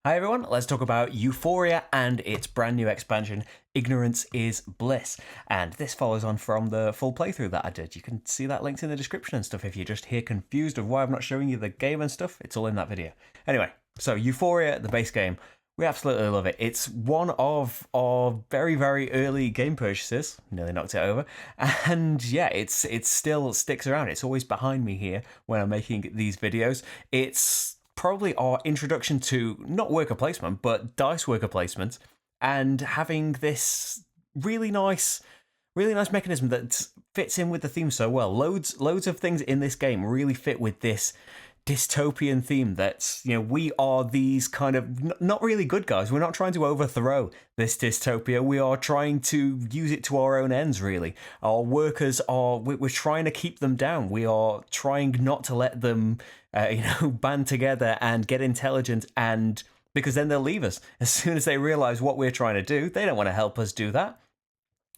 Hi everyone, let's talk about Euphoria and its brand new expansion, Ignorance is Bliss. And this follows on from the full playthrough that I did. You can see that linked in the description and stuff if you're just here confused of why I'm not showing you the game and stuff. It's all in that video. Anyway, so Euphoria, the base game, we absolutely love it. It's one of our very, very early game purchases. Nearly knocked it over. And yeah, it still sticks around. It's always behind me here when I'm making these videos. It's probably our introduction to not worker placement, but dice worker placement, and having this really nice mechanism that fits in with the theme so well. Loads of things in this game really fit with this dystopian theme that, we are these kind of not really good guys. We're not trying to overthrow this dystopia. We are trying to use it to our own ends, really. Our workers we're trying to keep them down. We are trying not to let them band together and get intelligent, and because then they'll leave us as soon as they realize what we're trying to do. They don't want to help us do that.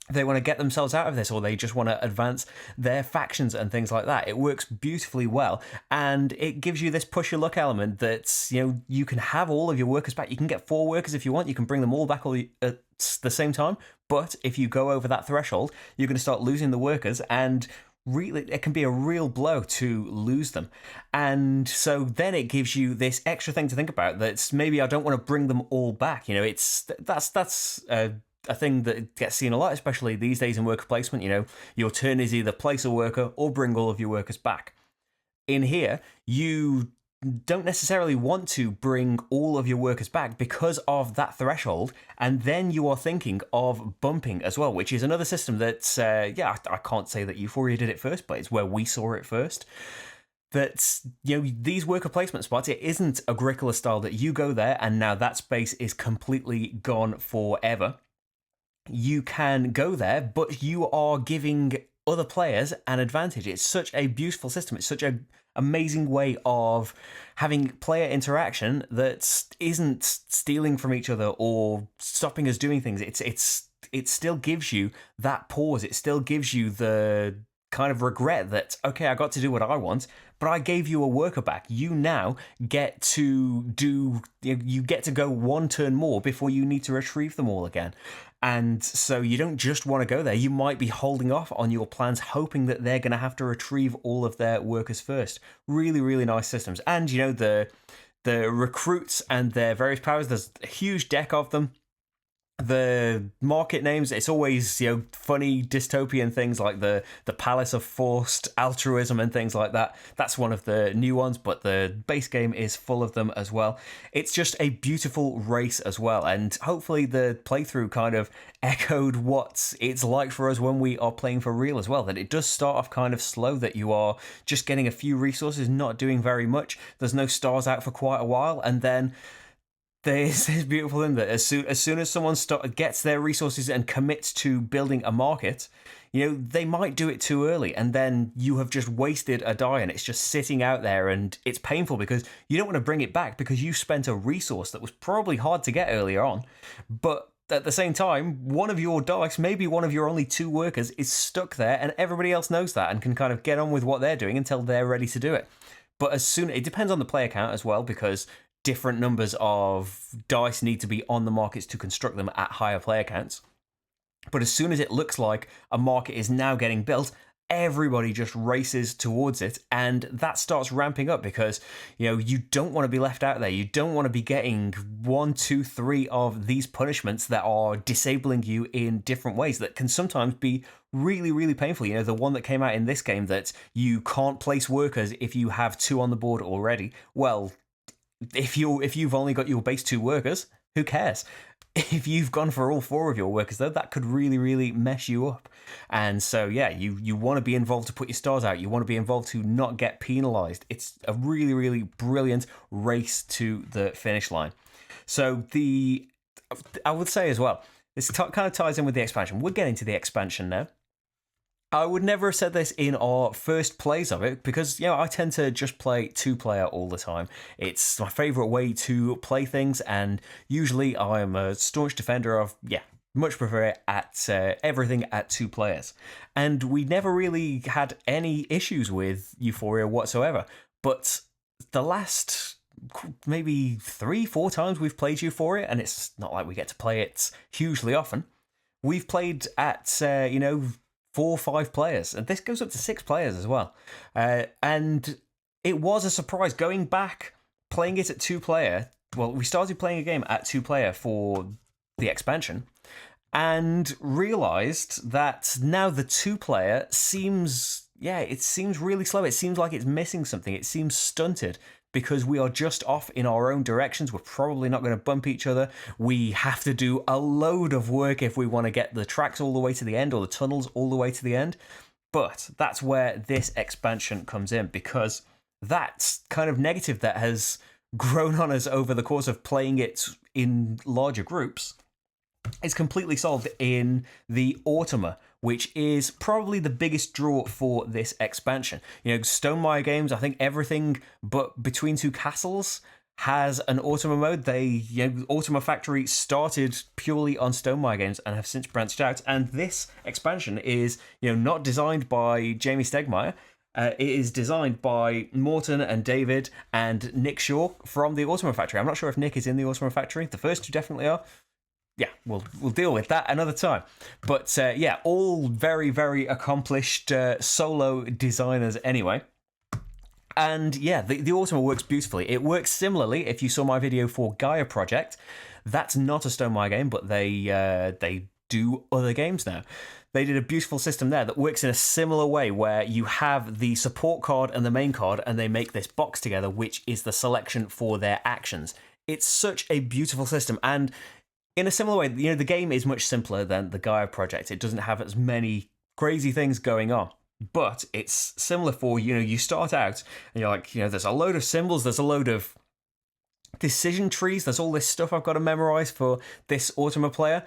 They want to get themselves out of this, or they just want to advance their factions and things like that. It works beautifully well, and it gives you this push your luck element that, you can have all of your workers back. You can get 4 workers if you want. You can bring them all back at the same time, but if you go over that threshold, you're going to start losing the workers, and really it can be a real blow to lose them. And so then it gives you this extra thing to think about, that's maybe I don't want to bring them all back. That's a thing that gets seen a lot, especially these days in worker placement. Your turn is either place a worker or bring all of your workers back. In here, you don't necessarily want to bring all of your workers back because of that threshold, and then you are thinking of bumping as well, which is another system that, I can't say that Euphoria did it first, but it's where we saw it first. That, these worker placement spots, it isn't Agricola style that you go there and now that space is completely gone forever. You can go there, but you are giving other players an advantage. It's such a beautiful system. It's such an amazing way of having player interaction that isn't stealing from each other or stopping us doing things. It still gives you that pause. It still gives you the kind of regret that, okay, I got to do what I want, but I gave you a worker back. You now get to go one turn more before you need to retrieve them all again. And so you don't just want to go there. You might be holding off on your plans, hoping that they're going to have to retrieve all of their workers first. Really, really nice systems. And, the recruits and their various powers, there's a huge deck of them. The market names, it's always, funny dystopian things like the Palace of Forced Altruism and things like that. That's one of the new ones, but the base game is full of them as well. It's just a beautiful race as well, and hopefully the playthrough kind of echoed what it's like for us when we are playing for real as well, that it does start off kind of slow, that you are just getting a few resources, not doing very much. There's no stars out for quite a while, and then there's this beautiful thing that as soon as someone gets their resources and commits to building a market, they might do it too early, and then you have just wasted a die and it's just sitting out there, and it's painful because you don't want to bring it back because you spent a resource that was probably hard to get earlier on. But at the same time, one of your dice, maybe one of your only 2 workers, is stuck there, and everybody else knows that and can kind of get on with what they're doing until they're ready to do it. But it depends on the player count as well, because different numbers of dice need to be on the markets to construct them at higher player counts. But as soon as it looks like a market is now getting built, everybody just races towards it, and that starts ramping up because, you don't want to be left out there. You don't want to be getting 1, 2, 3 of these punishments that are disabling you in different ways that can sometimes be really, really painful. The one that came out in this game that you can't place workers if you have 2 on the board already. Well, if you've only got your base 2 workers, who cares? If you've gone for all 4 of your workers, though, that could really, really mess you up. And so, yeah, you want to be involved to put your stars out. You want to be involved to not get penalized. It's a really, really brilliant race to the finish line. So I would say as well, this kind of ties in with the expansion. We're getting to the expansion now. I would never have said this in our first plays of it because, I tend to just play 2-player all the time. It's my favourite way to play things, and usually I'm a staunch defender of, much prefer it at everything at 2 players. And we never really had any issues with Euphoria whatsoever. But the last maybe 3-4 times we've played Euphoria, and it's not like we get to play it hugely often. We've played at 4 or 5 players, and this goes up to 6 players as well. And it was a surprise going back, playing it at 2-player. Well, we started playing a game at 2-player for the expansion, and realized that now the 2-player seems really slow. It seems like it's missing something. It seems stunted because we are just off in our own directions. We're probably not going to bump each other. We have to do a load of work if we want to get the tracks all the way to the end or the tunnels all the way to the end. But that's where this expansion comes in, because that kind of negative that has grown on us over the course of playing it in larger groups is completely solved in the Automa, which is probably the biggest draw for this expansion. Stonemaier Games, I think everything but Between Two Castles has an Automa mode. Automa Factory started purely on Stonemaier Games and have since branched out. And this expansion is, not designed by Jamie Stegmaier. It is designed by Morton and David and Nick Shaw from the Automa Factory. I'm not sure if Nick is in the Automa Factory. The first two definitely are. Yeah, we'll deal with that another time. But all very, very accomplished solo designers anyway. And the Automa works beautifully. It works similarly. If you saw my video for Gaia Project, that's not a Stonemaier game, but they do other games now. They did a beautiful system there that works in a similar way, where you have the support card and the main card, and they make this box together, which is the selection for their actions. It's such a beautiful system, and in a similar way, the game is much simpler than the Gaia Project. It doesn't have as many crazy things going on, but it's similar for, you start out and you're like, there's a load of symbols, there's a load of decision trees, there's all this stuff I've got to memorize for this Automa player.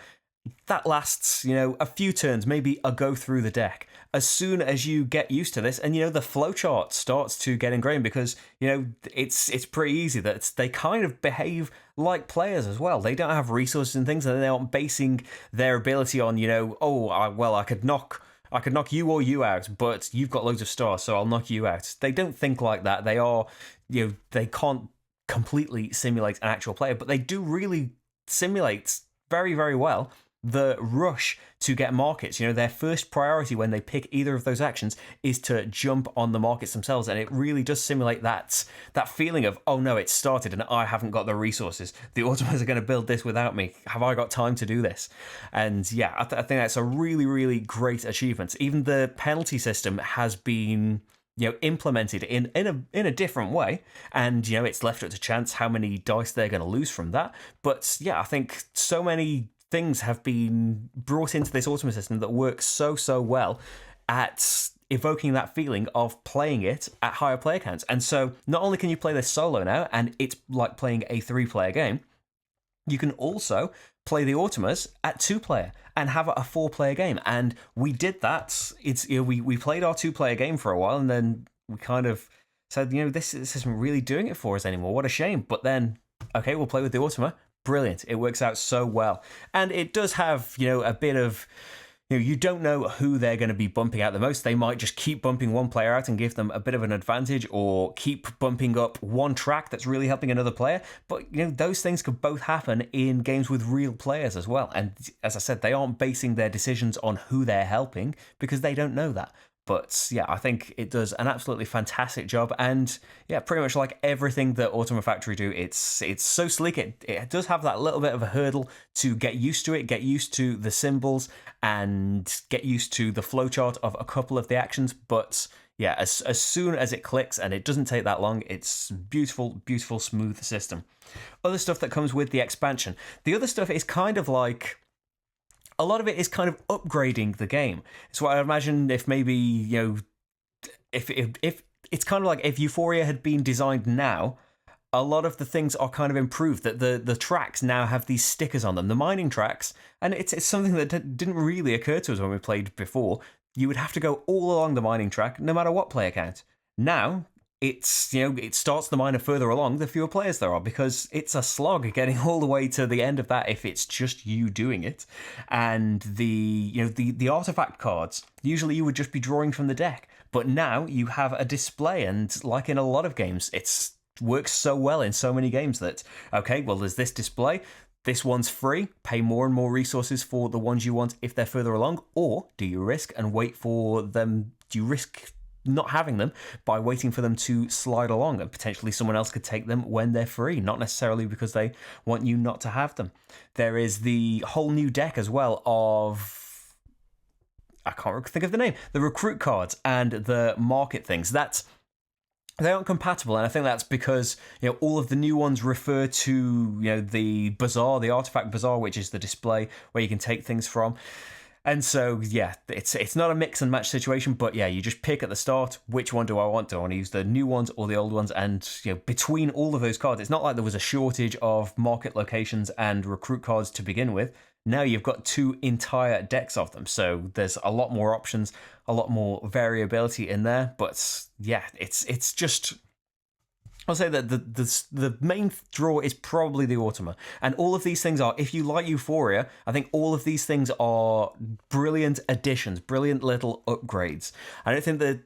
That lasts, a few turns, maybe a go through the deck. As soon as you get used to this, and the flowchart starts to get ingrained, because it's pretty easy that they kind of behave like players as well. They don't have resources and things, and they aren't basing their ability on I could knock you or you out, but you've got loads of stars, so I'll knock you out. They don't think like that. They are they can't completely simulate an actual player, but they do really simulate very, very well the rush to get markets. Their first priority when they pick either of those actions is to jump on the markets themselves, and it really does simulate that feeling of, oh no, it's started and I haven't got the resources. The Automas are going to build this without me. Have I got time to do this? And I think that's a really, really great achievement. Even the penalty system has been implemented in a different way, and it's left up to chance how many dice they're going to lose from that. But I think so many things have been brought into this Automa system that works so well at evoking that feeling of playing it at higher player counts. And so not only can you play this solo now, and it's like playing a 3-player game, you can also play the Automas at 2-player and have a 4-player game. And we did that. We played our 2-player game for a while, and then we kind of said, this isn't really doing it for us anymore. What a shame. But then, okay, we'll play with the Automa. Brilliant. It works out so well. And it does have, a bit of, you don't know who they're going to be bumping out the most. They might just keep bumping one player out and give them a bit of an advantage, or keep bumping up one track that's really helping another player. But, those things could both happen in games with real players as well. And as I said, they aren't basing their decisions on who they're helping, because they don't know that. But I think it does an absolutely fantastic job, and pretty much like everything that Automa Factory do, it's so sleek. It does have that little bit of a hurdle to get used to it, get used to the symbols, and get used to the flowchart of a couple of the actions. But as soon as it clicks, and it doesn't take that long, it's beautiful, beautiful, smooth system. Other stuff that comes with the expansion. The other stuff is kind of like, a lot of it is kind of upgrading the game. So I imagine if maybe, if it's kind of like if Euphoria had been designed now, a lot of the things are kind of improved, that the tracks now have these stickers on them, the mining tracks, and it's something that didn't really occur to us when we played before. You would have to go all along the mining track, no matter what player count. Now, it's, it starts the miner further along the fewer players there are, because it's a slog getting all the way to the end of that if it's just you doing it. And the artifact cards, usually you would just be drawing from the deck, but now you have a display, and like in a lot of games, it's works so well in so many games that, okay, well, there's this display. This one's free. Pay more and more resources for the ones you want if they're further along. Or do you risk and wait for them? Do you risk not having them by waiting for them to slide along, and potentially someone else could take them when they're free, not necessarily because they want you not to have them. There is the whole new deck as well of, I can't think of the name, the recruit cards and the market things. They aren't compatible, and I think that's because all of the new ones refer to the bazaar, the artifact bazaar, which is the display where you can take things from. And so, yeah, it's not a mix and match situation, but yeah, you just pick at the start, which one do I want? Do I want to use the new ones or the old ones? And between all of those cards, it's not like there was a shortage of market locations and recruit cards to begin with. Now you've got 2 entire decks of them, so there's a lot more options, a lot more variability in there. But yeah, it's just, I'll say that the main draw is probably the Automa. And all of these things are, if you like Euphoria, I think all of these things are brilliant additions, brilliant little upgrades. I don't think that,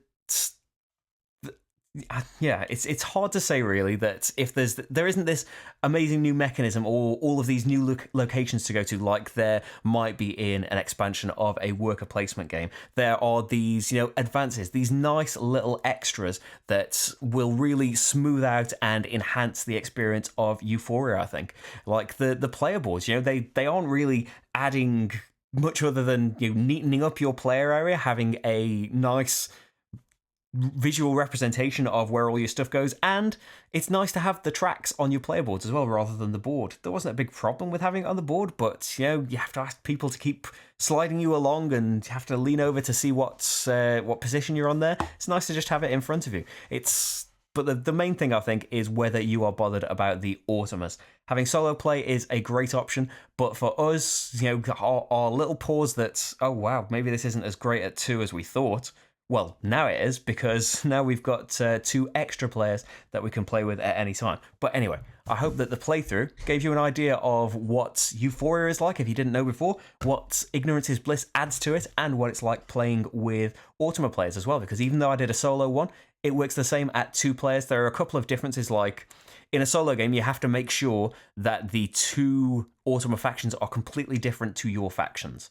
yeah, it's hard to say really that if there isn't this amazing new mechanism or all of these new locations to go to, like there might be in an expansion of a worker placement game. There are these advances, these nice little extras that will really smooth out and enhance the experience of Euphoria. I think, like the player boards, they aren't really adding much other than neatening up your player area, having a nice visual representation of where all your stuff goes, and it's nice to have the tracks on your player boards as well rather than the board. There wasn't a big problem with having it on the board, but you have to ask people to keep sliding you along and you have to lean over to see what position you're on there. It's nice to just have it in front of you. But the main thing I think is whether you are bothered about the Automas. Having solo play is a great option, but for us, our little pause that, oh wow, maybe this isn't as great at 2 as we thought. Well, now it is, because now we've got 2 extra players that we can play with at any time. But anyway, I hope that the playthrough gave you an idea of what Euphoria is like, if you didn't know before, what Ignorance is Bliss adds to it, and what it's like playing with Automa players as well, because even though I did a solo one, it works the same at 2 players. There are a couple of differences, like in a solo game, you have to make sure that the 2 Automa factions are completely different to your factions.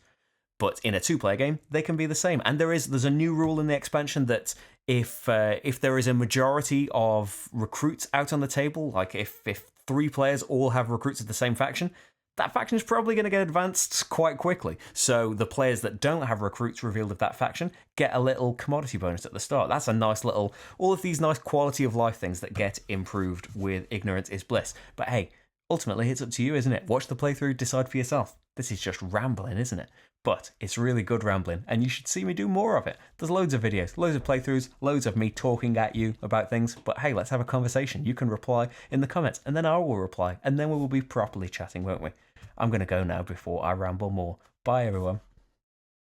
But in a 2-player game, they can be the same. And there's a new rule in the expansion that if there is a majority of recruits out on the table, like if 3 players all have recruits of the same faction, that faction is probably going to get advanced quite quickly. So the players that don't have recruits revealed of that faction get a little commodity bonus at the start. That's a nice little, all of these nice quality of life things that get improved with Ignorance is Bliss. But hey, ultimately it's up to you, isn't it? Watch the playthrough, decide for yourself. This is just rambling, isn't it? But it's really good rambling, and you should see me do more of it. There's loads of videos, loads of playthroughs, loads of me talking at you about things, but hey, let's have a conversation. You can reply in the comments, and then I will reply, and then we will be properly chatting, won't we? I'm going to go now before I ramble more. Bye, everyone.